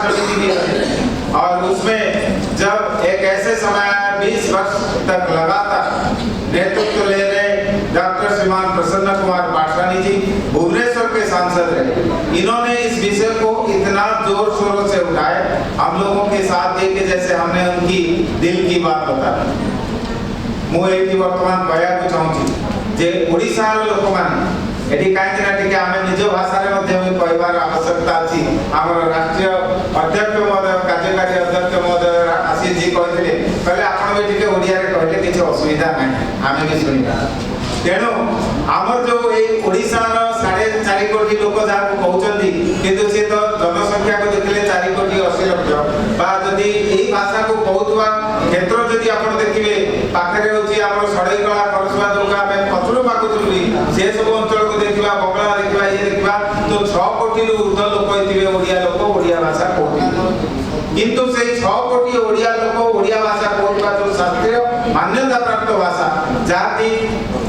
और उसमें जब एक ऐसे समय आया 20 वर्ष तक लगातार नेतृत्व ले रहे डॉक्टर श्रीमान प्रसन्न कुमार पाठशानी जी भुवनेश्वर के सांसद रहे। इन्होंने इस विषय को इतना जोर शोरों से उठाए, हम लोगों के साथ देखे जैसे हमने उनकी दिल की बात बताई। मुझे वर्तमान कहना चाहूँगी जे ओडिशा लोक मैंने एटी कहीं टिके आम निज भाषा कहबार आवश्यकता अच्छी। आम राष्ट्रीय अध्यक्ष महोदय कार्यकारी अध्यक्ष महोदय आशीष जी कहते कहले आप ओडिया कहले किसी असुविधा ना आम भी शुणा। तेणु आमर जो ओडिशार 4.5 कोटी लोक जहाँ कहते किंतु सी तो जनसंख्या को देखिले 4 कोटी 80 लक्ष जदि यही भाषा को कहूवा क्षेत्र जदि आप देखिए पाखे हूँ सड़ईकला खरसुआ जो पचड़ मागुली से सब अंचल को देखा बंगला देखा ये देखा तो 6 कोटी ऊर्ध लोक ओडिया लोक ओडिया भाषा कहते किंतु से 6 कोटी ओडिया लोक ओडिया भाषा कहता जो शास्त्रीय मान्यता प्राप्त भाषा जहाँकि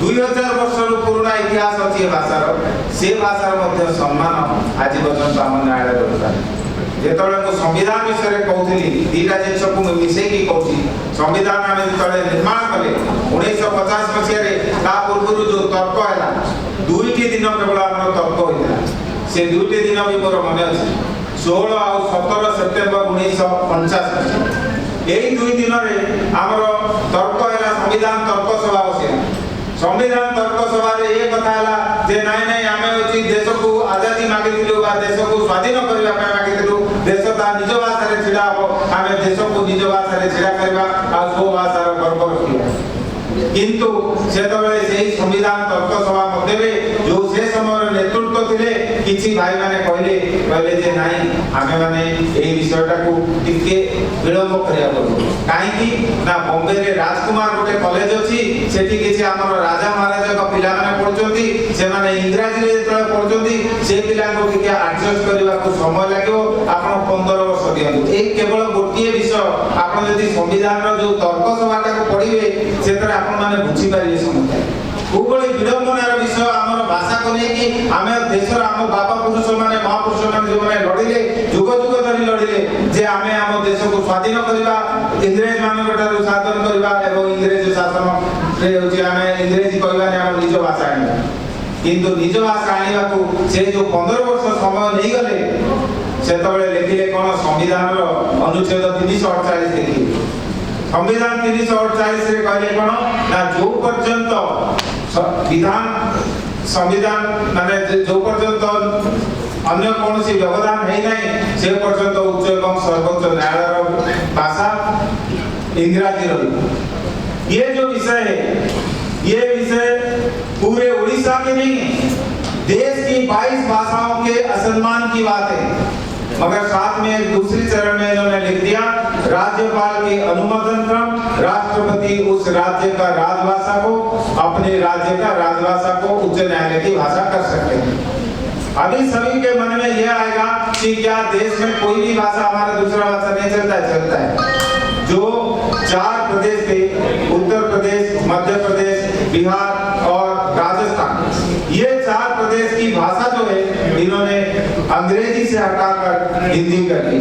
2000 वर्ष पुराना इतिहास अच्छी भाषार से भाषार सम्मान आज पर्यंत आम न्यायालय दरकार। जो संविधान विषय कहती दीटा जिन को मिसेकी कहूँ संविधान आम जो निर्माण कले 1950 मसीह पूर्व जो तर्क है 2टी दिन केवल आम तर्क होता से 2टी दिन भी मोर मन अच्छे 16 और 17 सेप्टेम्बर 1949 यही 2 दिन में आमर तर्क है संविधान तर्क सभा बसिया संविधान तर्क सभा ये कथा है जे नाई नाई आम हूँ देश को आजादी मागिलु देश को स्वाधीन करने मागिलु देश ता निज भाषा छिड़ा हम आम देश को निज भाषा छिड़ा करवा आ सो भाषार गर्व रखा किंतु से संविधान तर्क सभा मध्य जो से समय नेतृत्व थे किसी भाई माने कहले कहले जे नाई आमे माने एही विषयटा को टिके विलंब करिया पड़ो काहेकि ना बॉम्बे रे राजकुमार गोटे कॉलेज अछि सेठी किसी हमर राजा महाराजा का पिला माने पढुचंती से माने इंग्रजी रे जेतले पढुचंती से पिला को टिके एडजस्ट करबा को समय लागो आपण 15 वर्ष दियंतु ए केवल गोटिए विषय आपण यदि संविधान रो जो तर्क सभाटा को पढिबे सेतरे आपण माने बुझी पारिबे समझ कोबळे विडंबनार विषय आमर भाषा को लेकिन आम देशर आम बापा पुरुष माने महापुरुष माने जो माने लड़िले जुग जुग धरी लड़िले जे आमे आम देश को स्वाधीन करबा इंग्रेज मानकटारु शासन करबा एवं इंग्रेज शासन रे होची आमे इंग्रेजी कहबा ने आम निज भाषा आनी किंतु निज भाषा आनिबा को से जो 15 वर्ष समय नहीं गले से तबले लिखिले कोन संविधान रो अनुच्छेद 348 देखिले संविधान 348 रे कहले कोन ना जो पर्यंत विधान संविधान माने जो पर्यंत अन्य कौन सी व्यवधान है नहीं से पर्यंत उच्च एवं सर्वोच्च न्यायालय भाषा इंग्रजी रही। ये जो विषय है ये विषय पूरे उड़ीसा के नहीं देश की 22 भाषाओं के असम्मान की बात है। मगर साथ में एक दूसरी चरण में इन्होंने लिख दिया राज्यपाल के अनुमोदन क्रम राष्ट्रपति उस राज्य का राजभाषा को अपने राज्य का राजभाषा को उच्च न्यायालय की भाषा कर सकते हैं। अभी सभी के मन में यह आएगा कि क्या देश में कोई भी भाषा हमारा दूसरा भाषा नहीं चलता है। जो 4 प्रदेश थे उत्तर प्रदेश मध्य प्रदेश बिहार और राजस्थान ये 4 प्रदेश की भाषा जो है इन्होंने अंग्रेजी से हटाकर हिंदी कर दी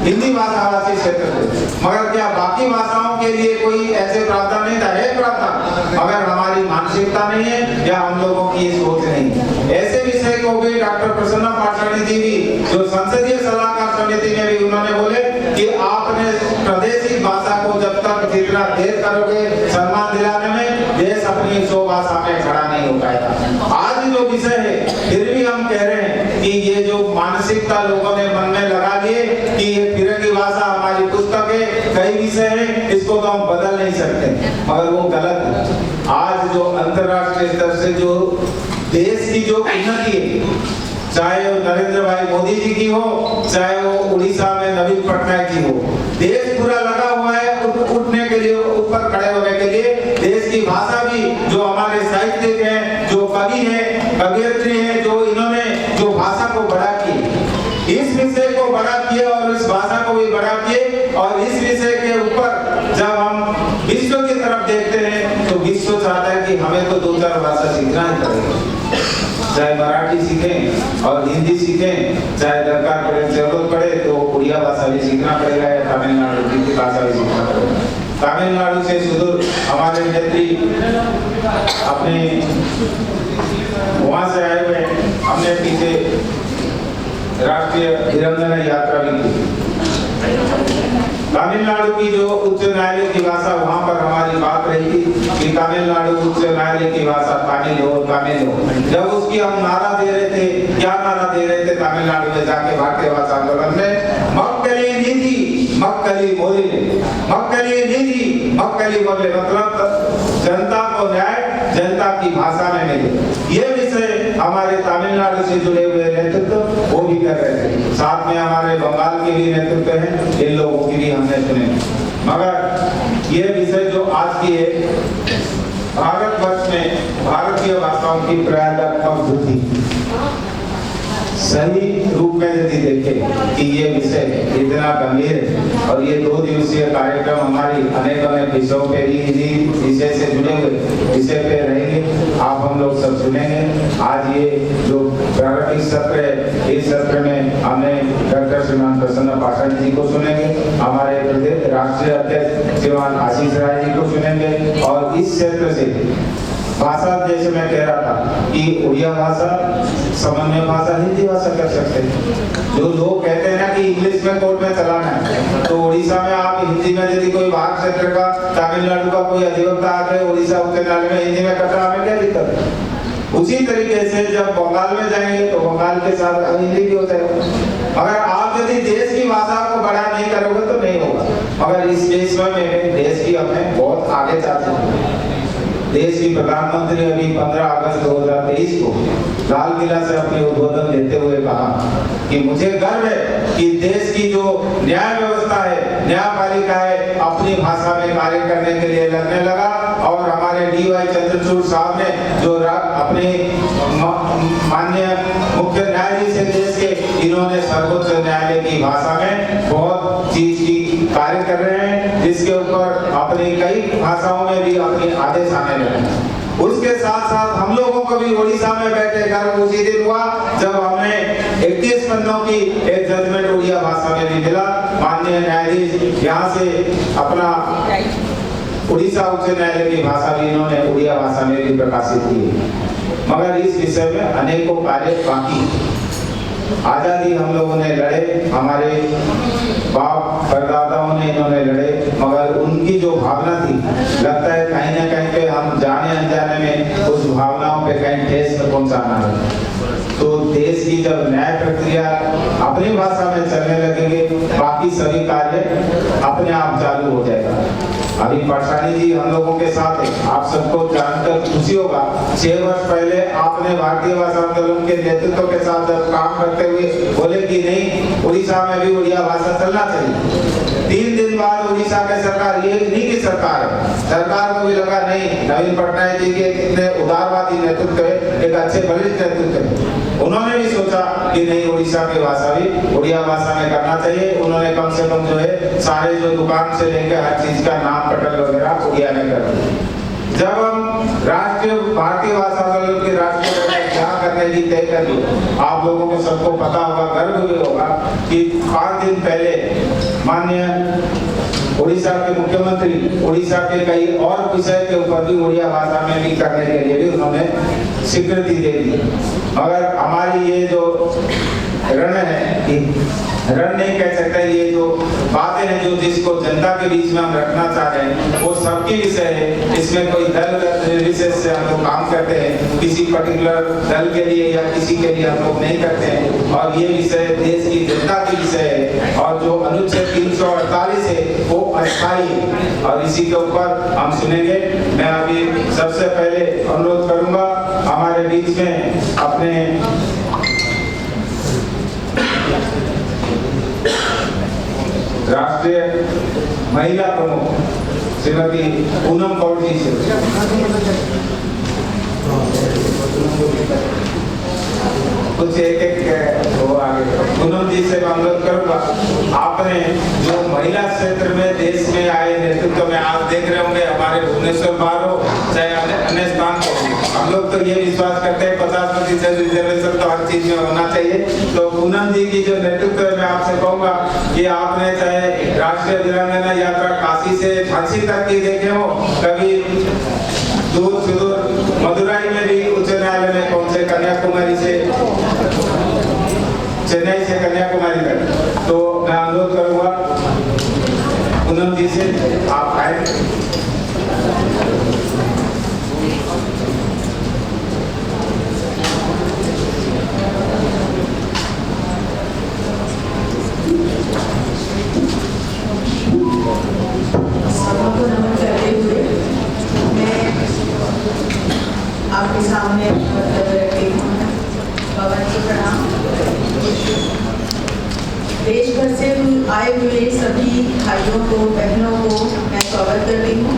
हिंदी भाषा भाषी क्षेत्र में। मगर क्या बाकी भाषाओं के लिए कोई ऐसे प्रावधान नहीं था? है प्रावधान मगर हमारी मानसिकता नहीं है या हम लोगों की ये सोच नहीं है। ऐसे विषय को भी डॉक्टर प्रसन्न पाठशानी जी भी जो संसदीय सलाहकार समिति में भी उन्होंने बोले कि आपने प्रादेशिक भाषा को जब तक जितना देर करोगे सम्मान दिलाने में देश अपनी 100 भाषा में खड़ा नहीं हो पाएगा। आज जो विषय है फिर भी हम कह रहे हैं कि ये जो मानसिकता लोगों ने मन में लगा लिए कि ये फिरंगी भाषा हमारी पुस्तक है कई विषय है इसको तो हम बदल नहीं सकते मगर वो गलत है। आज जो अंतर्राष्ट्रीय स्तर से जो देश की जो उन्नति है चाहे वो नरेंद्र भाई मोदी जी की हो चाहे वो उड़ीसा में नवीन पटनायक की हो देश पूरा लगा हुआ है उठने के लिए ऊपर खड़े होने के लिए। देश की भाषा भी जो हमारे साहित्यिक हैं जो कवि हैं कवियत्री हैं जो इन्होंने जो भाषा को बड़ा किए इस विषय को बड़ा किया और इस भाषा को भी बड़ा किए और इस विषय के ऊपर जब हम विश्व की तरफ देखते हैं तो विश्व चाहता है कि हमें तो 2-4 भाषा सीखना ही पड़ेगा। चाहे मराठी सीखें और हिंदी सीखें चाहे दरकार पड़े जरूरत पड़े तो उड़िया भाषा भी सीखना पड़ेगा या तमिलनाडु की भाषा भी सीखना पड़ेगा। तमिलनाडु से सुदूर हमारे नेत्री अपने वहां से आए हुए, हमने पीछे राष्ट्रीय निरंजन यात्रा भी की। तमिलनाडु की जो उच्च न्यायालय की भाषा, वहां पर हमारी बात रही थी कि तमिलनाडु उच्च न्यायालय की भाषा तमिल हो। जब उसकी हम नारा दे रहे थे, क्या नारा दे रहे थे तमिलनाडु में जाके भारतीय भाषा आंदोलन में, मक्कली नीति मक्कली मोदी, मक्कली नीति मक्कली मोदी, मतलब जनता को न्याय जनता की भाषा में मिले। ये विषय हमारे तमिलनाडु से जुड़े हुए नेतृत्व वो भी कर रहे थे। साथ में हमारे बंगाल के भी नेतृत्व हैं, इन लोगों की भी हमने सुने। मगर ये विषय जो आज की है, भारतवर्ष में भारतीय भाषाओं की पर्यायात्मक वृद्धि, सही रूप में यदि देखें कि ये विषय इतना गंभीर है और ये 2 दिवसीय कार्यक्रम हमारी अनेक विषयों पे ही, हिंदी विषय से जुड़े हुए विषय पे रहेंगे। आप हम लोग सब सुनेंगे। आज ये जो प्रारंभिक सत्र है, इस सत्र में हमने डॉक्टर श्रीमान प्रसन्न पाषाण जी को सुनेंगे, हमारे राष्ट्रीय अध्यक्ष श्रीमान आशीष राय जी को सुनेंगे। और इस क्षेत्र से भाषा, जैसे मैं कह रहा था कि उड़िया भाषा सामान्य भाषा, हिंदी भाषा कर सकते हैं। जो लोग कहते हैं ना कि इंग्लिश में कोर्ट में चलाना है, तो उड़ीसा में आप हिंदी में यदि कोई बाहर क्षेत्र का, तमिलनाडु का कोई अधिवक्ता आके उड़ीसा उच्च न्यायालय में हिंदी में करता, हमें क्या दिक्कत है? उसी तरीके से जब बंगाल में जाएंगे तो बंगाल के साथ हिंदी भी हो जाएगा। अगर आप यदि देश की भाषा को बड़ा नहीं करोगे तो नहीं होगा। मगर इस देश में देश की हमें बहुत आगे जाते हैं। देश की प्रधानमंत्री अभी 15 अगस्त 2023 को लाल किला से अपने उद्बोधन देते हुए कहा कि मुझे गर्व है कि देश की जो न्याय व्यवस्था है, न्यायपालिका है, अपनी भाषा में कार्य करने के लिए लड़ने लगा। और हमारे DY चंद्रचूड़ साहब ने जो अपने माननीय मुख्य न्यायाधीश है देश के, इन्होंने सर्वोच्च न्यायालय की भाषा में बहुत चीज की कार्य कर रहे हैं, जिसके ऊपर अपनी कई भाषाओं में भी अपने आदेश आने लगे। उसके साथ साथ हम लोगों को भी उड़ीसा में बैठे गर्व उसी दिन हुआ जब हमने 31 पन्नों की एक जजमेंट उड़िया भाषा में भी मिला। माननीय न्यायाधीश यहाँ से अपना उड़ीसा उच्च न्यायालय की भाषा भी इन्होंने उड़िया भाषा में भी प्रकाशित की। मगर इस विषय में अनेकों कार्य बाकी। आजादी हम लोगों ने लड़े, हमारे बाप परदादाओं ने इन्होंने लड़े, मगर उनकी जो भावना थी, लगता है कहीं ना कहीं पे हम जाने अनजाने में उस भावनाओं पे कहीं ठेस पहुंचाना है। तो देश की जब न्याय प्रक्रिया अपनी भाषा में चलने लगेंगे, बाकी सभी कार्य अपने आप चालू हो जाएगा। अभी पाषाणी जी हम लोगों के साथ है, आप सबको जानकर खुशी होगा, 6 वर्ष पहले आपने भारतीय भाषा आंदोलन के नेतृत्व के साथ जब काम करते हुए बोले कि नहीं उड़ीसा में भी उड़िया भाषा चलना चाहिए। 3 दिन बाद उड़ीसा के सरकार, ये नहीं की सरकार है, सरकार को भी लगा नहीं नवीन पटनायक जी के कितने उदारवादी नेतृत्व है, एक अच्छे बलिष्ठ नेतृत्व है। उन्होंने भी सोचा कि नहीं उड़ीसा की भाषा भी उड़िया भाषा में करना चाहिए। उन्होंने कम से कम जो है सारे जो दुकान से लेकर हर चीज का नाम पटल वगैरह उड़िया में कर दिया। जब हम राष्ट्रीय भारतीय भाषा आंदोलन की राष्ट्रीय क्या करने की तय कर दी, आप लोगों को सबको पता होगा, गर्व भी होगा कि 5 दिन पहले माननीय उड़ीसा के मुख्यमंत्री उड़ीसा के कई और विषय के ऊपर भी उड़िया भाषा में भी करने के लिए भी उन्होंने स्वीकृति दे दी। मगर हमारी ये जो रण है, रण नहीं कह सकते, ये जो बातें हैं जो जिसको जनता के बीच में हम रखना चाह रहे हैं वो सबकी विषय है। इसमें कोई दल विशेष से हम लोग काम करते हैं, किसी पर्टिकुलर दल के लिए या किसी के लिए हम लोग नहीं करते हैं। और ये विषय देश की जनता की विषय है और जो अनुच्छेद 348 है वो अस्थायी है और इसी के ऊपर हम सुनेंगे। मैं अभी सबसे पहले अनुरोध करूंगा हमारे बीच में अपने राष्ट्रीय महिला प्रमुख श्रीमती पूनम कौर जी से कुछ एक वो आगे पूनम जी से मैं अनुरोध करूंगा। आपने जो महिला क्षेत्र में देश में आए नेतृत्व में आप देख रहे होंगे, हमारे भुवनेश्वर बाहर हो चाहे अन्य स्थान हो, हम लोग तो ये विश्वास करते हैं 50% रिजर्वेशन तो हर चीज में होना चाहिए। तो पूनम जी की जो नेतृत्व है, मैं आपसे कहूँगा कि आपने चाहे राष्ट्रीय वीरांगना यात्रा काशी से झांसी तक की देखे हो, कभी दूर सुदूर मदुराई में भी उच्च न्यायालय में पहुंचे, कन्याकुमारी से, चेन्नई से कन्याकुमारी तक। तो मैं अनुरोध करूंगा पूनम जी से, आप आए। सबको नमन करते हुए मैं आपके सामने वक्तव्य रखती हूँ। पवन जी प्रणाम। देश भर से आए हुए सभी भाइयों को, बहनों को मैं स्वागत करती हूँ।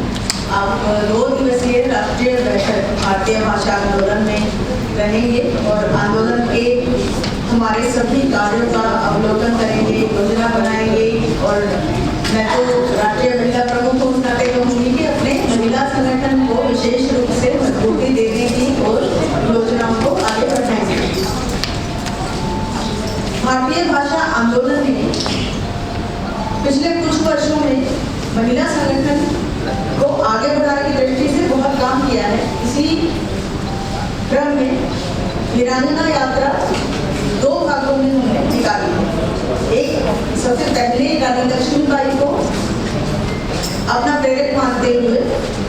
आप 2 दिवसीय राष्ट्रीय बैठक भारतीय भाषा आंदोलन में रहेंगे और आंदोलन के हमारे सभी कार्यों का अवलोकन करेंगे, योजना बनाएंगे। और मैं तो राष्ट्रीय महिला प्रमुख को नाते कहूँगी कि अपने महिला संगठन को विशेष रूप से मजबूती देने की और योजनाओं को आगे बढ़ाएंगे। भारतीय भाषा आंदोलन ने पिछले कुछ वर्षों में महिला संगठन को आगे बढ़ाने की दृष्टि से बहुत काम किया है। इसी क्रम में वीरांगना यात्रा 2 भागों में हमने निकाली। एक, सबसे पहले रानी लक्ष्मीबाई को अपना प्रेरक मानते हुए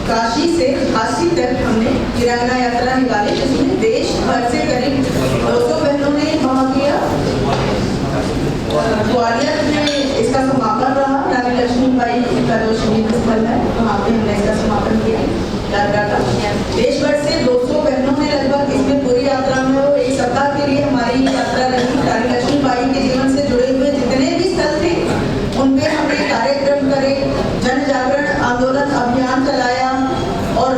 काशी से झांसी तक हमने वीरांगना यात्रा निकाली, जिसमें देश भर से करीब 200 बहनों ने वहाँ किया। ग्वालियर में इसका समापन रहा। रानी लक्ष्मीबाई का जो शहीद स्थल है, वहाँ पे हमने इसका समापन किया यात्रा का। देश भर से 200 बहनों ने लगभग इसमें पूरी यात्रा में वो 1 सप्ताह के लिए हमारी यात्रा रही। रानी लक्ष्मीबाई के जीवन से जुड़े हुए जितने भी स्थल थे, उनपे हमने कार्यक्रम करे, जन जागरण आंदोलन अभियान चलाया और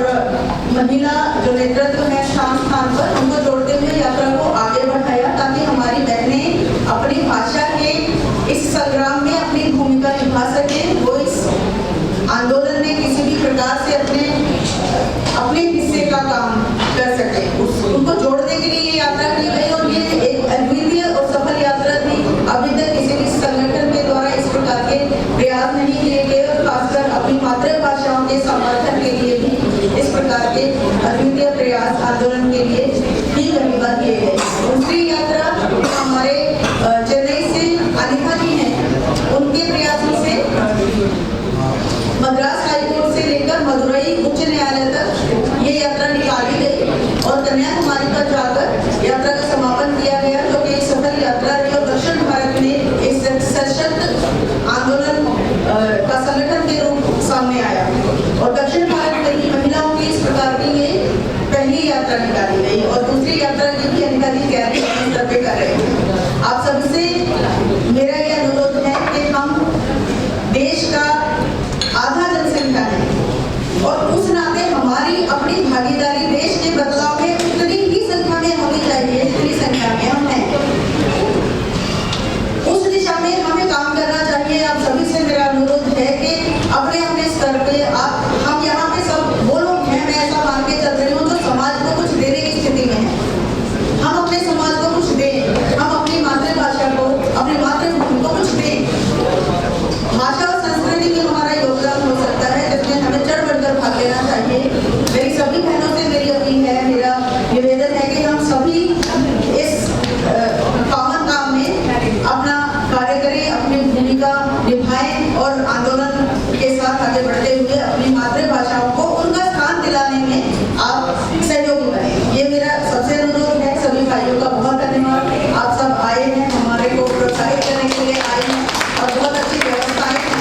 महिला जो नेतृत्व है स्थान स्थान पर, उनको जोड़ते हुए यात्रा को आगे बढ़ाया, ताकि हमारी बहनें अपनी भाषा के इस संग्राम में अपनी भूमिका निभा सके। वो इस आंदोलन में किसी भी प्रकार से अपने हिस्से का काम कर सके, उनको जोड़ने के लिए ये यात्रा की गई। और ये एक अद्वितीय और सफल यात्रा थी। अभी तक किसी भी संगठन के द्वारा इस प्रकार के प्रयास नहीं किए गए और खासकर अपनी मातृभाषाओं के समर्थन के लिए भी इस प्रकार के अद्वितीय प्रयास आंदोलन के लिए ही पहली बार किए गए। दूसरी यात्रा हमारे चेन्नई से अनिका जी हैं, उनके प्रयासों से मद्रास हाईकोर्ट से लेकर मदुरई उच्च न्यायालय तक ये यात्रा निकाली गई और कन्याकुमारी पर जाकर यात्रा का समापन किया गया, जो कि एक सफल यात्रा रही। और दक्षिण भारत में एक सशक्त आंदोलन का संगठन के रूप सामने आया और दक्षिण भारत में ही महिलाओं की इस प्रकार की ये पहली यात्रा निकाली गई। और दूसरी यात्रा की भी अनिका जी तैयारी अपने स्तर पे कर रहे हैं। आप सभी से मेरा ये अनुरोध है कि हम देश का आधा जनसंख्या है और उस नाते हमारी अपनी भागीदारी देश के बदलाव में उतनी ही संख्या में होनी चाहिए जितनी संख्या में हम हैं। उस दिशा में हमें काम करना चाहिए। आप सभी से मेरा अनुरोध है कि अपने अपने स्तर पे हम यहाँ पे सब वो लोग हैं, मैं ऐसा मान के चल रही हूँ, जो समाज को कुछ देने की स्थिति में है। हम अपने समाज को कुछ दें, हम अपनी मातृभाषा को, अपनी मातृभूमि को कुछ दें। भाषा और संस्कृति में हमारा योगदान हो सकता है, जिसमें हमें चढ़ बढ़कर भाग लेना चाहिए। मेरी सभी बहनों से मेरी अपील है, मेरा निवेदन है कि हम सभी इस पावन काम में अपना कार्य करें, अपनी भूमिका निभाएं और आंदोलन के साथ आगे बढ़ते हुए अपनी मातृभाषाओं को उनका स्थान दिलाने में आप सहयोगी बने। ये मेरा सबसे अनुरोध है। सभी भाइयों का बहुत धन्यवाद। आप सब आए हैं, हमारे को प्रोत्साहित करने के लिए आए हैं और बहुत अच्छी व्यवस्थाएं हैं।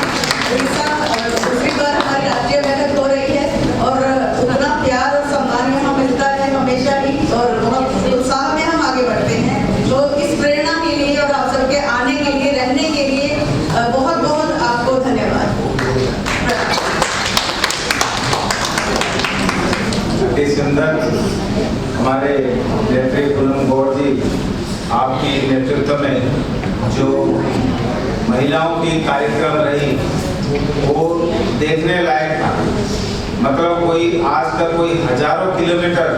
दूसरी बार हमारी राष्ट्रीय बैठक हो रही है और उतना प्यार और सम्मान यहाँ मिलता है हमेशा ही और बहुत उत्साह में हम आगे बढ़ते हैं। तो इस प्रेरणा के लिए और आप सबके आने के लिए, रहने के लिए बहुत बहुत आपको धन्यवाद। अति सुंदर हमारे नेत्री पूनम गौड़ जी, आपकी नेतृत्व में जो महिलाओं की कार्यक्रम रही वो देखने लायक था। मतलब कोई आज तक कोई हजारों किलोमीटर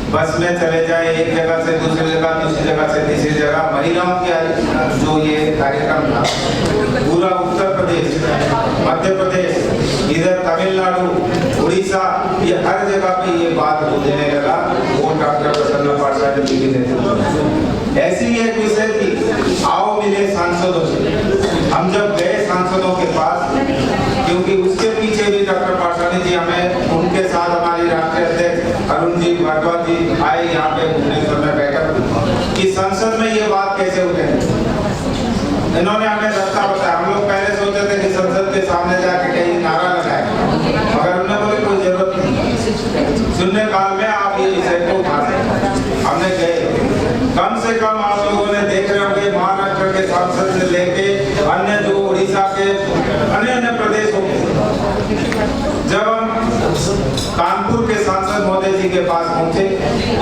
बस में चले जाए, एक जगह से दूसरी जगह से तीसरी जगह। महिलाओं के जो ये कार्यक्रम था, पूरा उत्तर प्रदेश, मध्य प्रदेश, इधर तमिलनाडु, उड़ीसा, ये हर जगह पे ये बात गूंजने लगा। वो डॉक्टर प्रसन्न पाठशाली जी के नेतृत्व में ऐसी एक विषय थी, आओ मिले सांसदों से। हम जब गए सांसदों के पास, क्योंकि उसके पीछे भी डॉक्टर पाठशाली जी हमें, उनके साथ हमारी राष्ट्रीय अध्यक्ष अरुण जी भारद्वाज जी आए यहाँ पे भुवनेश्वर में बैठक कि संसद में ये बात कैसे उठेगी। इन्होंने हमें रास्ता बताया। हम लोग पहले सोचे थे कि संसद के सामने जाके कहीं नारा लगाए, मगर उन्होंने बोले कोई जरूरत नहीं, सुनने काल में आप ये विषय को उठा सकते। हमने गए, कम से कम आप लोगों ने देख रहे होंगे महाराष्ट्र के सांसद से लेके अन्य जो उड़ीसा के अन्य प्रदेशों के, जब हम कानपुर के सांसद महोदय जी के पास पहुंचे,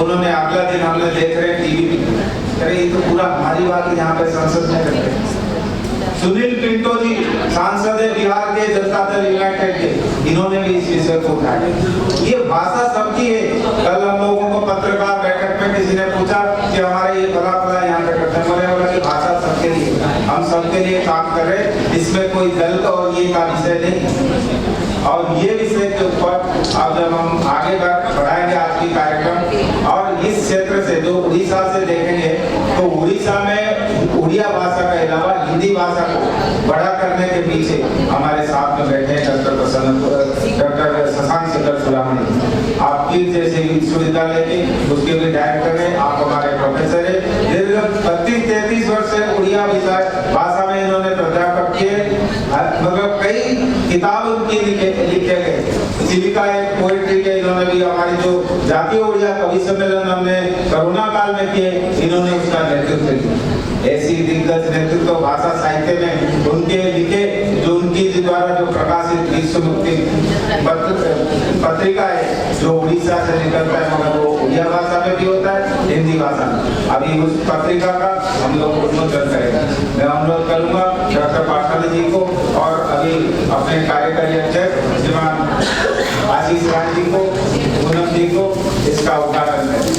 उन्होंने अगला दिन हमने देख रहे टीवी में, अरे ये तो पूरा हमारी बात यहाँ पे संसद में कर रहे हैं। सुनील पिंटो जी सांसद है बिहार के जनता दल यूनाइटेड के, इन्होंने भी इस विषय को उठाया। ये भाषा सबकी है। कल हम लोगों को पत्रकार बैठक में किसी ने पूछा कि हमारे ये भला भला यहाँ पे करते हैं, मैंने बोला कि भाषा सबके लिए, हम सबके लिए काम कर रहे हैं, इसमें कोई दल और ये का विषय नहीं। और ये विषय के ऊपर अब जब हम आगे बढ़ाएंगे आज की कार्यक्रम, और इस क्षेत्र से जो उड़ीसा से देखेंगे तो उड़ीसा में उड़िया भाषा के अलावा हिंदी भाषा को बड़ा करने के पीछे हमारे साथ में बैठे हैं डॉक्टर शशांक शेखर सुरामणी। आपकी जैसे विश्वविद्यालय के उसके भी डायरेक्टर है, आप हमारे प्रोफेसर है। दीर्घ 32-33 वर्ष से उड़िया भाषा में इन्होंने प्राध्यापक किए, मतलब कई किताब उनकी लिखे गए। जीविका एक पोएट्री के इन्होंने भी, हमारी जो जातीय उड़िया कवि सम्मेलन हमने कोरोना काल में किए, इन्होंने उसका नेतृत्व किया। ऐसी दिग्गज नेतृत्व भाषा साहित्य में उनके लिखे, जो उनकी द्वारा जो प्रकाशित विश्व मुक्ति पत्रिका है, जो उड़ीसा से निकलता है, मगर वो उड़िया भाषा में भी होता है, हिंदी भाषा में। अभी उस पत्रिका का हम लोग उन्मोचन करेंगे। मैं अनुरोध करूंगा डॉक्टर पाठशाली जी को और अभी अपने कार्यकारी अध्यक्ष श्रीमान आशीष राय जी को, पूनम जी को इसका उद्घाटन करें।